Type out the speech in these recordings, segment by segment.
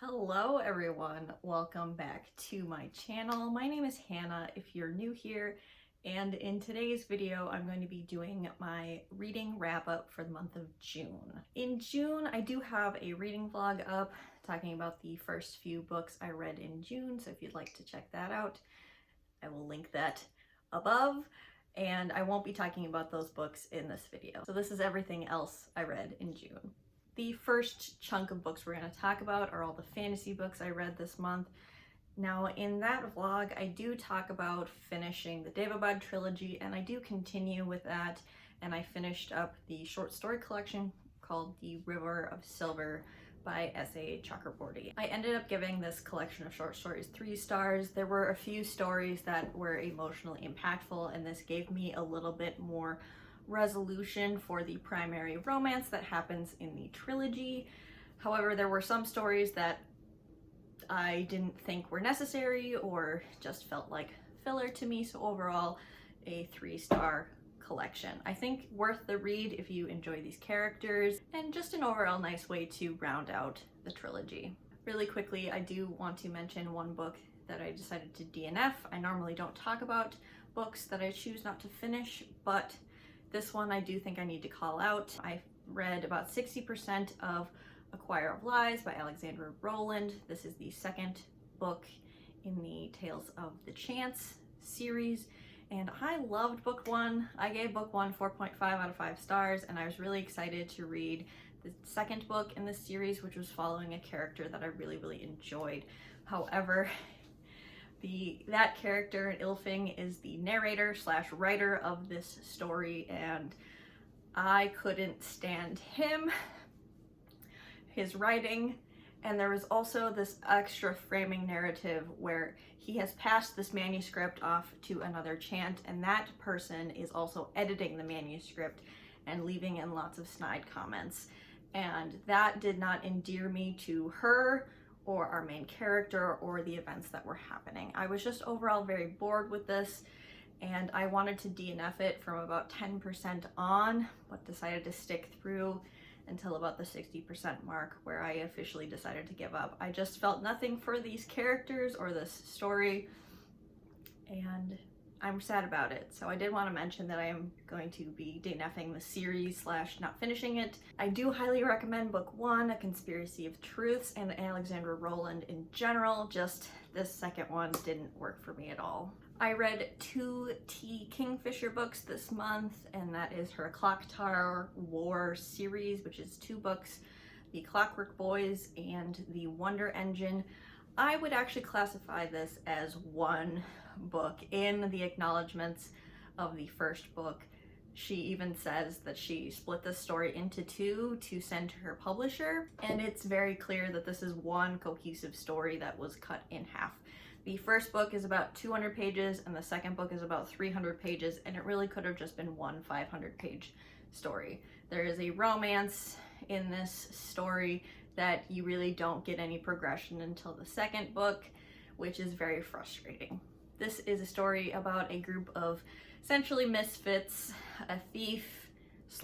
Hello everyone, welcome back to my channel. My name is Hannah if you're new here, and in today's video I'm going to be doing my reading wrap-up for the month of June. In June I do have a reading vlog up talking about the first few books I read in June, so if you'd like to check that out, I will link that above. And I won't be talking about those books in this video. So this is everything else I read in June. The first chunk of books we're going to talk about are all the fantasy books I read this month. Now in that vlog I do talk about finishing the Daevabad trilogy, and I do continue with that, and I finished up the short story collection called The River of Silver by S.A. Chakraborty. I ended up giving this collection of short stories 3 stars. There were a few stories that were emotionally impactful, and this gave me a little bit more resolution for the primary romance that happens in the trilogy. However, there were some stories that I didn't think were necessary or just felt like filler to me, so overall a 3-star collection. I think worth the read if you enjoy these characters, and just an overall nice way to round out the trilogy. Really quickly, I do want to mention one book that I decided to DNF. I normally don't talk about books that I choose not to finish, but this one I do think I need to call out. I read about 60% of A Choir of Lies by Alexandra Rowland. This is the second book in the Tales of the Chance series, and I loved book 1. I gave book 1 4.5 out of 5 stars, and I was really excited to read the second book in this series, which was following a character that I really enjoyed. However, that character, Ilfing, is the narrator / writer of this story, and I couldn't stand him, his writing. And there was also this extra framing narrative where he has passed this manuscript off to another chant, and that person is also editing the manuscript and leaving in lots of snide comments. And that did not endear me to her or our main character or the events that were happening. I was just overall very bored with this, and I wanted to DNF it from about 10% on, but decided to stick through until about the 60% mark, where I officially decided to give up. I just felt nothing for these characters or this story, and I'm sad about it. So I did want to mention that I am going to be DNFing the series / not finishing it. I do highly recommend book 1, A Conspiracy of Truths, and Alexandra Rowland in general. Just this second one didn't work for me at all. I read 2 T. Kingfisher books this month, and that is her Clock Tower War series, which is 2 books, The Clockwork Boys and The Wonder Engine. I would actually classify this as one book. In the acknowledgements of the first book, she even says that she split this story into 2 to send to her publisher, and it's very clear that this is one cohesive story that was cut in half. The first book is about 200 pages and the second book is about 300 pages, and it really could have just been one 500-page story. There is a romance in this story that you really don't get any progression until the second book, which is very frustrating. This is a story about a group of essentially misfits, a thief /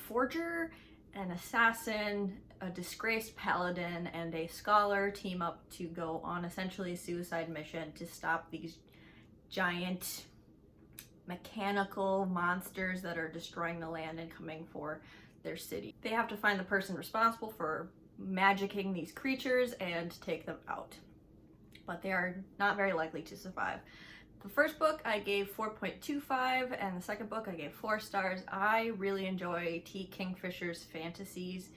forger, an assassin, a disgraced paladin, and a scholar team up to go on essentially a suicide mission to stop these giant mechanical monsters that are destroying the land and coming for their city. They have to find the person responsible for magicking these creatures and take them out, but they are not very likely to survive. The first book I gave 4.25, and the second book I gave 4 stars. I really enjoy T. Kingfisher's fantasies,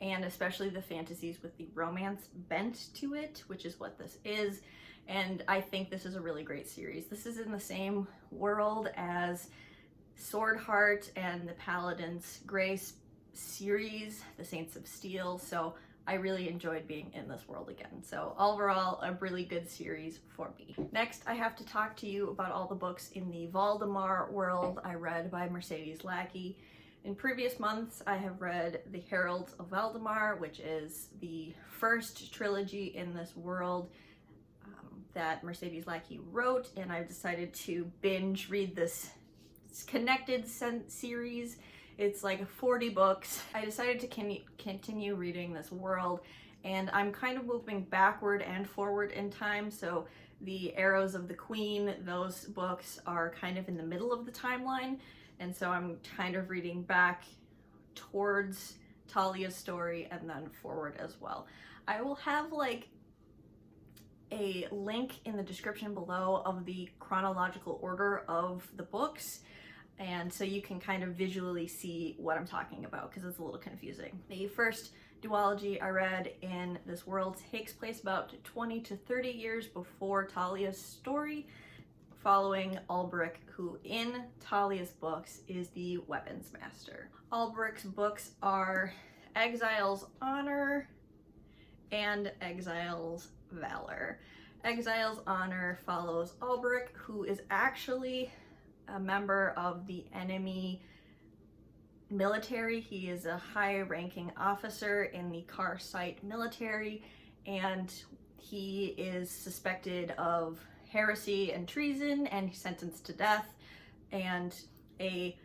and especially the fantasies with the romance bent to it, which is what this is. And I think this is a really great series. This is in the same world as Swordheart and the Paladin's Grace series, the Saints of Steel, so I really enjoyed being in this world again. So overall, a really good series for me. Next, I have to talk to you about all the books in the Valdemar world I read by Mercedes Lackey. In previous months, I have read The Heralds of Valdemar, which is the first trilogy in this world that Mercedes Lackey wrote, and I've decided to binge read this connected series. It's like 40 books. I decided to continue reading this world, and I'm kind of moving backward and forward in time. So the Arrows of the Queen, those books are kind of in the middle of the timeline, and so I'm kind of reading back towards Talia's story and then forward as well. I will have like a link in the description below of the chronological order of the books, and so you can kind of visually see what I'm talking about because it's a little confusing. The first duology I read in this world takes place about 20 to 30 years before Talia's story, following Ulbrich, who in Talia's books is the weapons master. Ulbrich's books are Exile's Honor and Exile's Valor. Exile's Honor follows Ulbrich, who is actually a member of the enemy military. He is a high-ranking officer in the Owlsight military, and he is suspected of heresy and treason and sentenced to death, and a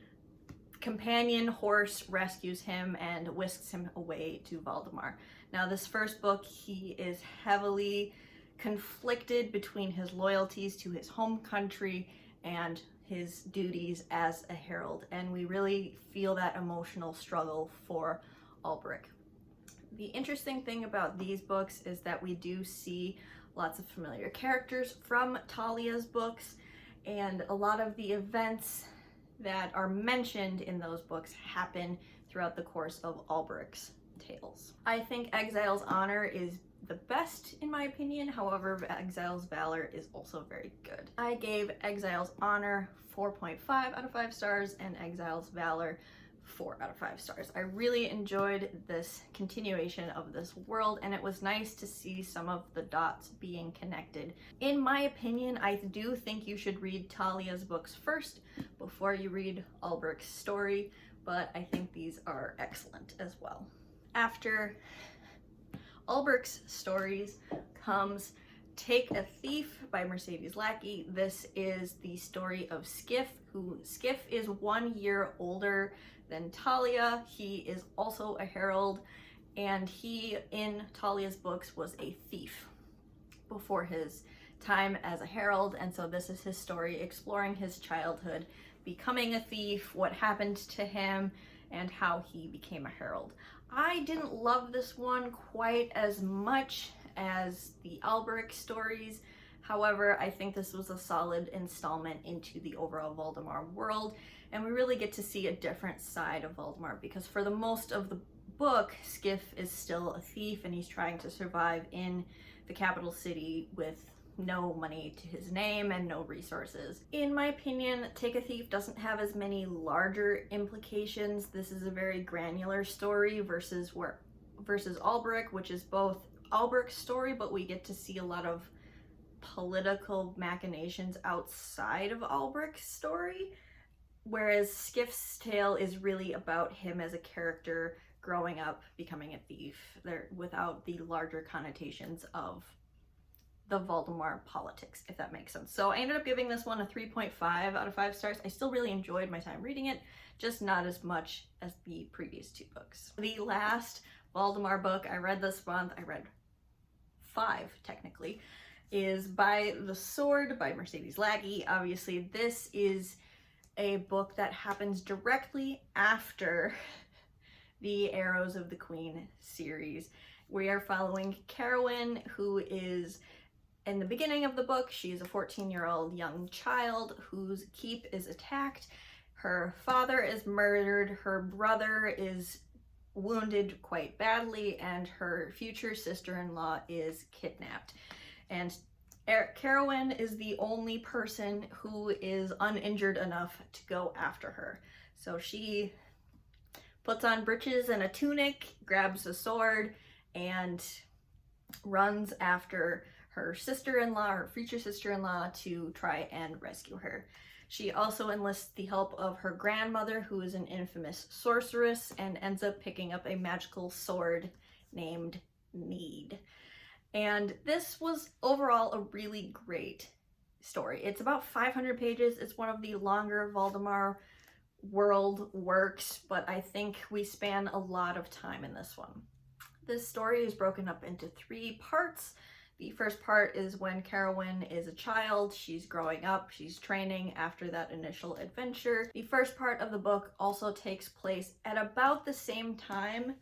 companion horse rescues him and whisks him away to Valdemar. Now, this first book, he is heavily conflicted between his loyalties to his home country and his duties as a herald, and we really feel that emotional struggle for Ulbrich. The interesting thing about these books is that we do see lots of familiar characters from Talia's books, and a lot of the events that are mentioned in those books happen throughout the course of Ulbrich's tales. I think Exile's Honor is the best in my opinion, however Exile's Valor is also very good. I gave Exile's Honor 4.5 out of 5 stars and Exile's Valor 4 out of 5 stars. I really enjoyed this continuation of this world, and it was nice to see some of the dots being connected. In my opinion, I do think you should read Talia's books first before you read Ulbrich's story, but I think these are excellent as well. After Ulbrich's stories comes Take a Thief by Mercedes Lackey. This is the story of Skiff, who Skiff is 1 year older than Talia. He is also a herald, and he, in Talia's books, was a thief before his time as a herald, and so this is his story exploring his childhood, becoming a thief, what happened to him, and how he became a herald. I didn't love this one quite as much as the Ulbrich stories. However, I think this was a solid installment into the overall Valdemar world, and we really get to see a different side of Valdemar, because for the most of the book, Skiff is still a thief and he's trying to survive in the capital city with no money to his name and no resources. In my opinion, Take a Thief doesn't have as many larger implications. This is a very granular story versus Ulbrich, which is both Ulbrich's story, but we get to see a lot of political machinations outside of Ulbrich's story, whereas Skiff's tale is really about him as a character growing up, becoming a thief, without the larger connotations of the Valdemar politics, if that makes sense. So I ended up giving this one a 3.5 out of 5 stars. I still really enjoyed my time reading it, just not as much as the previous 2 books. The last Valdemar book I read this month, I read 5 technically, is By the Sword by Mercedes Lackey. Obviously, this is a book that happens directly after the Arrows of the Queen series. We are following Carowyn, who is, in the beginning of the book, she is a 14-year-old young child whose keep is attacked. Her father is murdered, her brother is wounded quite badly, and her future sister-in-law is kidnapped. And Carowyn is the only person who is uninjured enough to go after her. So she puts on breeches and a tunic, grabs a sword, and runs after her sister-in-law, her future sister-in-law, to try and rescue her. She also enlists the help of her grandmother, who is an infamous sorceress, and ends up picking up a magical sword named Need. And this was overall a really great story. It's about 500 pages. It's one of the longer Valdemar world works, but I think we span a lot of time in this one. This story is broken up into 3 parts. The first part is when Carowyn is a child, she's growing up, she's training after that initial adventure. The first part of the book also takes place at about the same time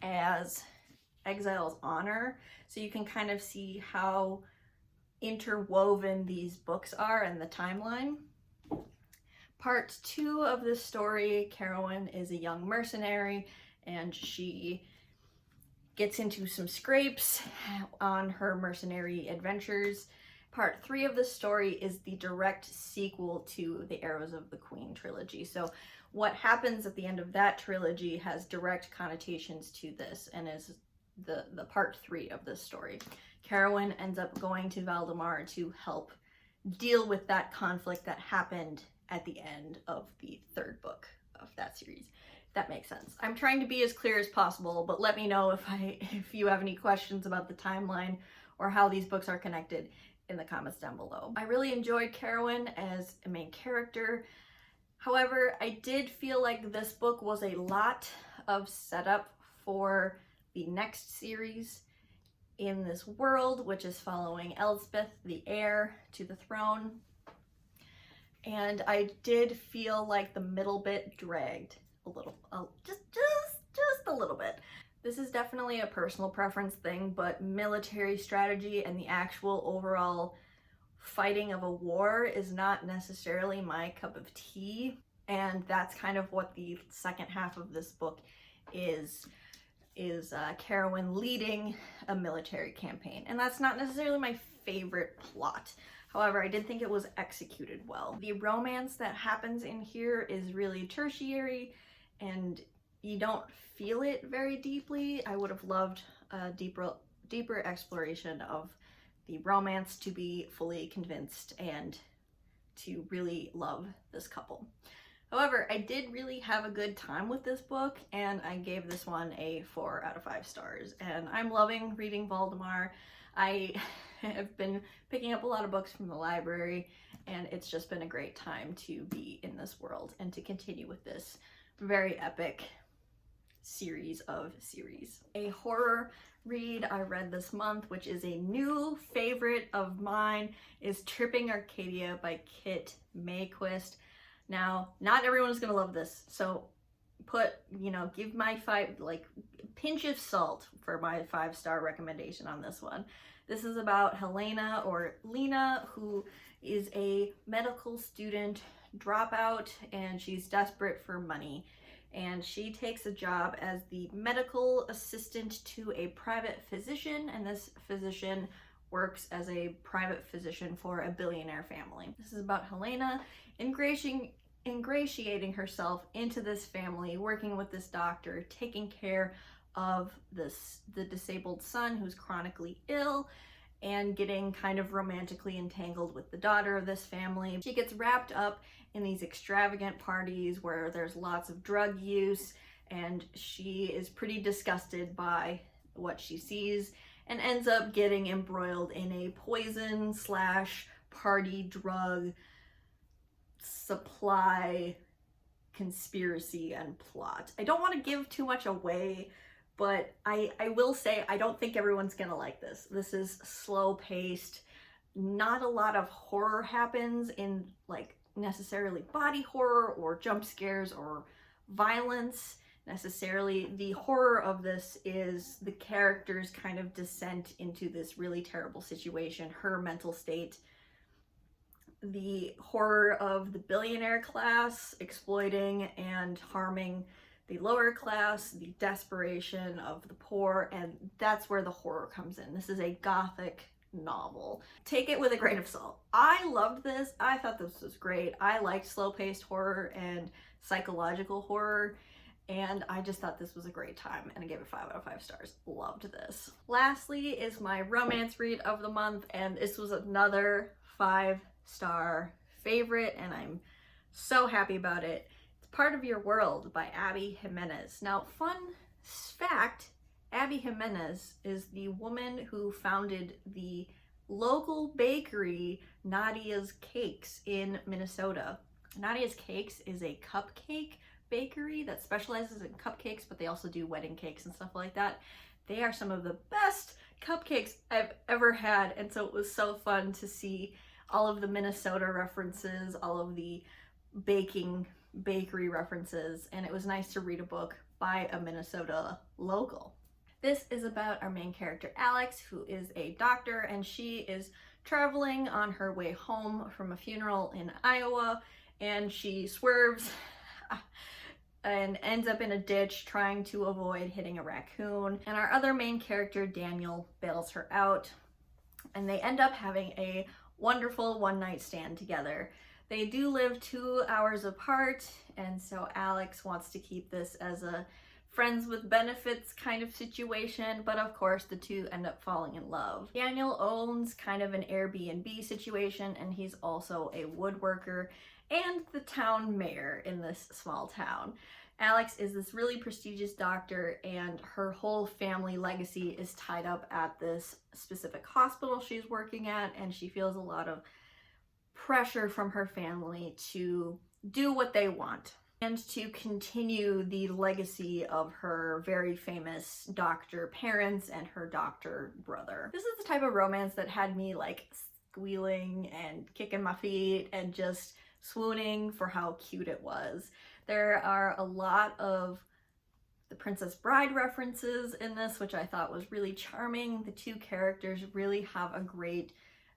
as Exile's Honor, so you can kind of see how interwoven these books are in the timeline. Part 2 of this story, Carowyn is a young mercenary and she gets into some scrapes on her mercenary adventures. Part 3 of the story is the direct sequel to the Arrows of the Queen trilogy. So what happens at the end of that trilogy has direct connotations to this and is the part 3 of this story. Carowyn ends up going to Valdemar to help deal with that conflict that happened at the end of the 3rd book of that series. That makes sense. I'm trying to be as clear as possible, but let me know if you have any questions about the timeline or how these books are connected in the comments down below. I really enjoyed Carowyn as a main character. However, I did feel like this book was a lot of setup for the next series in this world, which is following Elspeth, the heir to the throne. And I did feel like the middle bit dragged a little, just a little bit. This is definitely a personal preference thing, but military strategy and the actual overall fighting of a war is not necessarily my cup of tea. And that's kind of what the second half of this book is Carowyn leading a military campaign. And that's not necessarily my favorite plot. However, I did think it was executed well. The romance that happens in here is really tertiary and you don't feel it very deeply. I would have loved a deeper exploration of the romance to be fully convinced and to really love this couple. However, I did really have a good time with this book and I gave this one a 4 out of 5 stars. And I'm loving reading Valdemar. I have been picking up a lot of books from the library and it's just been a great time to be in this world and to continue with this very epic series of series. A horror read I read this month, which is a new favorite of mine, is Tripping Arcadia by Kit Mayquist. Now, not everyone's gonna love this, so give my pinch of salt for my 5-star recommendation on this one. This is about Helena, or Lena, who is a medical student dropout and she's desperate for money. And she takes a job as the medical assistant to a private physician, and this physician works as a private physician for a billionaire family. This is about Helena ingratiating herself into this family, working with this doctor, taking care of the disabled son who's chronically ill, and getting kind of romantically entangled with the daughter of this family. She gets wrapped up in these extravagant parties where there's lots of drug use, and she is pretty disgusted by what she sees and ends up getting embroiled in a poison / party drug supply conspiracy and plot. I don't want to give too much away, but I will say I don't think everyone's gonna like this. This is slow paced. Not a lot of horror happens in necessarily body horror or jump scares or violence necessarily. The horror of this is the character's kind of descent into this really terrible situation, her mental state, the horror of the billionaire class exploiting and harming the lower class, the desperation of the poor, and that's where the horror comes in. This is a gothic novel. Take it with a grain of salt. I loved this. I thought this was great. I liked slow-paced horror and psychological horror, and I just thought this was a great time, and I gave it 5 out of 5 stars. Loved this. Lastly is my romance read of the month, and this was another 5-star favorite, and I'm so happy about it. It's Part of Your World by Abby Jimenez. Now, fun fact, Abby Jimenez is the woman who founded the local bakery Nadia's Cakes in Minnesota. Nadia's Cakes is a cupcake bakery that specializes in cupcakes, but they also do wedding cakes and stuff like that. They are some of the best cupcakes I've ever had, and so it was so fun to see all of the Minnesota references, all of the bakery references, and it was nice to read a book by a Minnesota local. This is about our main character Alex, who is a doctor, and she is traveling on her way home from a funeral in Iowa, and she swerves and ends up in a ditch trying to avoid hitting a raccoon. And our other main character, Daniel, bails her out, and they end up having a wonderful one-night stand together. They do live 2 hours apart, and so Alex wants to keep this as a friends with benefits kind of situation, but of course the two end up falling in love. Daniel owns kind of an Airbnb situation, and he's also a woodworker and the town mayor in this small town. Alex is this really prestigious doctor, and her whole family legacy is tied up at this specific hospital she's working at, and she feels a lot of pressure from her family to do what they want and to continue the legacy of her very famous doctor parents and her doctor brother. This is the type of romance that had me like squealing and kicking my feet and just swooning for how cute it was. There are a lot of the Princess Bride references in this, which I thought was really charming. The two characters really have a great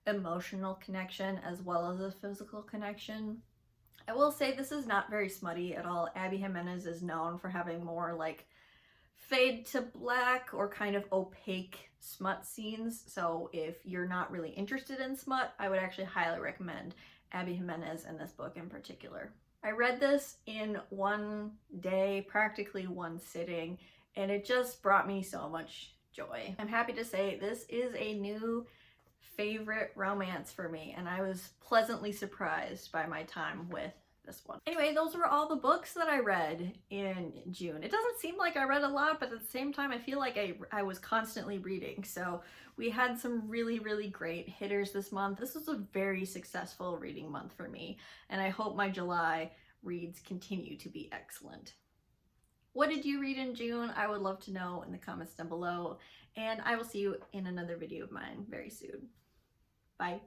emotional connection as well as a physical connection. I will say this is not very smutty at all. Abby Jimenez is known for having more like fade to black or kind of opaque smut scenes. So if you're not really interested in smut, I would actually highly recommend Abby Jimenez in this book in particular. I read this in one day, practically one sitting, and it just brought me so much joy. I'm happy to say this is a new favorite romance for me, and I was pleasantly surprised by my time with this one. Anyway, those were all the books that I read in June. It doesn't seem like I read a lot, but at the same time I feel like I was constantly reading. So we had some really great hitters this month. This was a very successful reading month for me, and I hope my July reads continue to be excellent. What did you read in June? I would love to know in the comments down below, and I will see you in another video of mine very soon. Bye.